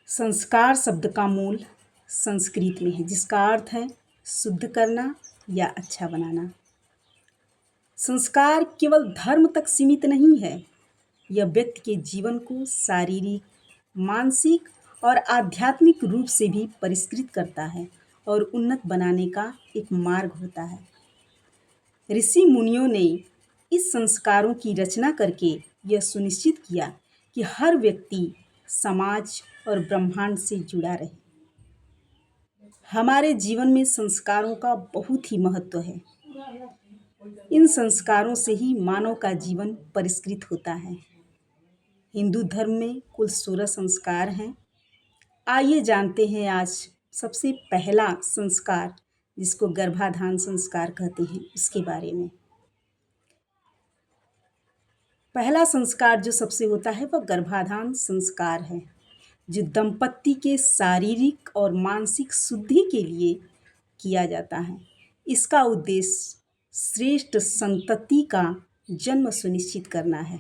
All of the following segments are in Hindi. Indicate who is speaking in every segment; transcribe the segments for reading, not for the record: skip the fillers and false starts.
Speaker 1: संस्कार शब्द का मूल संस्कृत में है, जिसका अर्थ है शुद्ध करना या अच्छा बनाना। संस्कार केवल धर्म तक सीमित नहीं है, यह व्यक्ति के जीवन को शारीरिक, मानसिक और आध्यात्मिक रूप से भी परिष्कृत करता है और उन्नत बनाने का एक मार्ग होता है। ऋषि मुनियों ने इस संस्कारों की रचना करके यह सुनिश्चित किया कि हर व्यक्ति समाज और ब्रह्मांड से जुड़ा रहे। हमारे जीवन में संस्कारों का बहुत ही महत्व है। इन संस्कारों से ही मानव का जीवन परिष्कृत होता है। हिंदू धर्म में कुल 16 संस्कार हैं। आइए जानते हैं आज सबसे पहला संस्कार, जिसको गर्भाधान संस्कार कहते हैं, उसके बारे में। पहला संस्कार जो सबसे होता है वह गर्भाधान संस्कार है, जो दंपत्ति के शारीरिक और मानसिक शुद्धि के लिए किया जाता है। इसका उद्देश्य श्रेष्ठ संतति का जन्म सुनिश्चित करना है।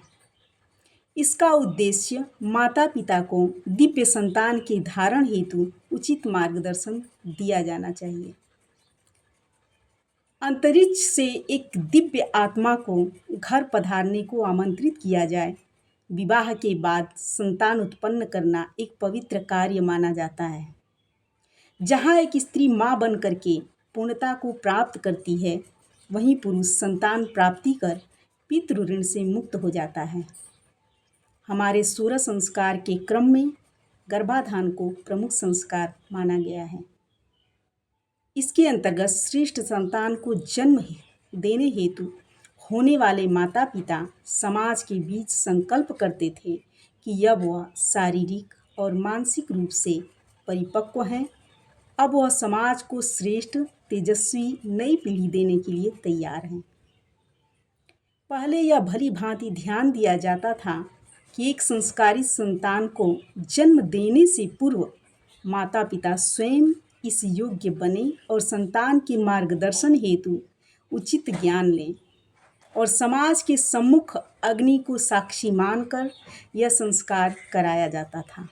Speaker 1: इसका उद्देश्य माता पिता को दिव्य संतान के धारण हेतु उचित मार्गदर्शन दिया जाना चाहिए। अंतरिक्ष से एक दिव्य आत्मा को घर पधारने को आमंत्रित किया जाए। विवाह के बाद संतान उत्पन्न करना एक पवित्र कार्य माना जाता है। जहाँ एक स्त्री माँ बन करके पूर्णता को प्राप्त करती है, वहीं पुरुष संतान प्राप्ति कर पितृ ऋण से मुक्त हो जाता है। हमारे 16 संस्कार के क्रम में गर्भाधान को प्रमुख संस्कार माना गया है। इसके अंतर्गत श्रेष्ठ संतान को जन्म देने हेतु होने वाले माता पिता समाज के बीच संकल्प करते थे कि जब वह शारीरिक और मानसिक रूप से परिपक्व हैं, अब वह समाज को श्रेष्ठ तेजस्वी नई पीढ़ी देने के लिए तैयार हैं। पहले यह भली भांति ध्यान दिया जाता था कि एक संस्कारित संतान को जन्म देने से पूर्व माता पिता स्वयं इस योग्य बने और संतान के मार्गदर्शन हेतु उचित ज्ञान लें और समाज के सम्मुख अग्नि को साक्षी मानकर यह संस्कार कराया जाता था।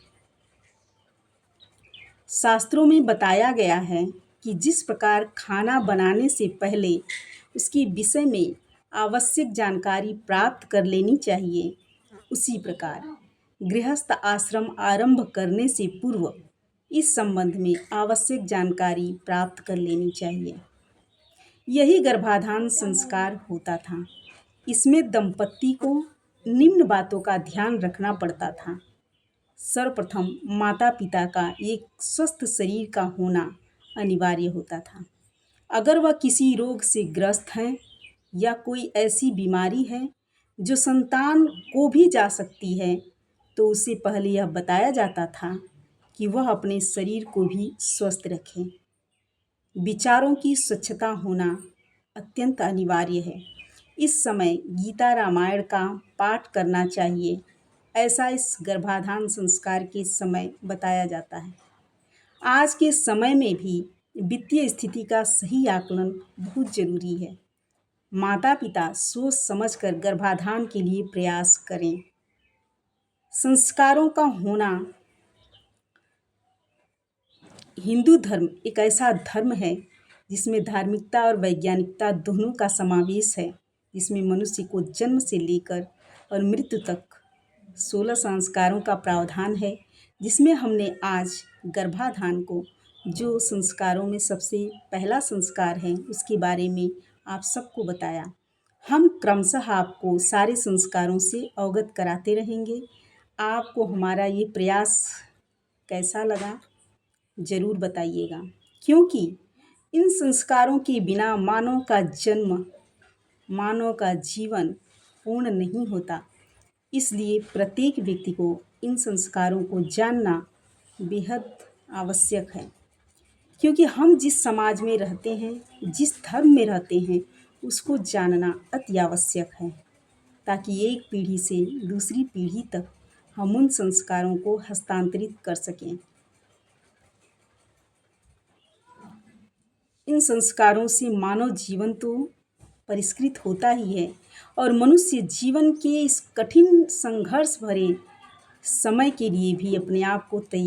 Speaker 1: शास्त्रों में बताया गया है कि जिस प्रकार खाना बनाने से पहले उसके विषय में आवश्यक जानकारी प्राप्त कर लेनी चाहिए, उसी प्रकार गृहस्थ आश्रम आरंभ करने से पूर्व इस संबंध में आवश्यक जानकारी प्राप्त कर लेनी चाहिए। यही गर्भाधान संस्कार होता था। इसमें दंपत्ति को निम्न बातों का ध्यान रखना पड़ता था। सर्वप्रथम माता पिता का एक स्वस्थ शरीर का होना अनिवार्य होता था। अगर वह किसी रोग से ग्रस्त हैं या कोई ऐसी बीमारी है जो संतान को भी जा सकती है, तो उससे पहले यह बताया जाता था कि वह अपने शरीर को भी स्वस्थ रखें। विचारों की स्वच्छता होना अत्यंत अनिवार्य है। इस समय गीता रामायण का पाठ करना चाहिए, ऐसा इस गर्भाधान संस्कार के समय बताया जाता है। आज के समय में भी वित्तीय स्थिति का सही आकलन बहुत जरूरी है। माता पिता सोच समझकर गर्भाधान के लिए प्रयास करें। संस्कारों का होना, हिंदू धर्म एक ऐसा धर्म है जिसमें धार्मिकता और वैज्ञानिकता दोनों का समावेश है, जिसमें मनुष्य को जन्म से लेकर और मृत्यु तक 16 संस्कारों का प्रावधान है, जिसमें हमने आज गर्भाधान को, जो संस्कारों में सबसे पहला संस्कार है, उसके बारे में आप सबको बताया। हम क्रमशः आपको सारे संस्कारों से अवगत कराते रहेंगे। आपको हमारा ये प्रयास कैसा लगा ज़रूर बताइएगा, क्योंकि इन संस्कारों के बिना मानव का जन्म, मानव का जीवन पूर्ण नहीं होता। इसलिए प्रत्येक व्यक्ति को इन संस्कारों को जानना बेहद आवश्यक है, क्योंकि हम जिस समाज में रहते हैं, जिस धर्म में रहते हैं, उसको जानना अति आवश्यक है, ताकि एक पीढ़ी से दूसरी पीढ़ी तक हम उन संस्कारों को हस्तांतरित कर सकें। इन संस्कारों से मानव जीवन तो परिष्कृत होता ही है और मनुष्य जीवन के इस कठिन संघर्ष भरे समय के लिए भी अपने आप को तैयार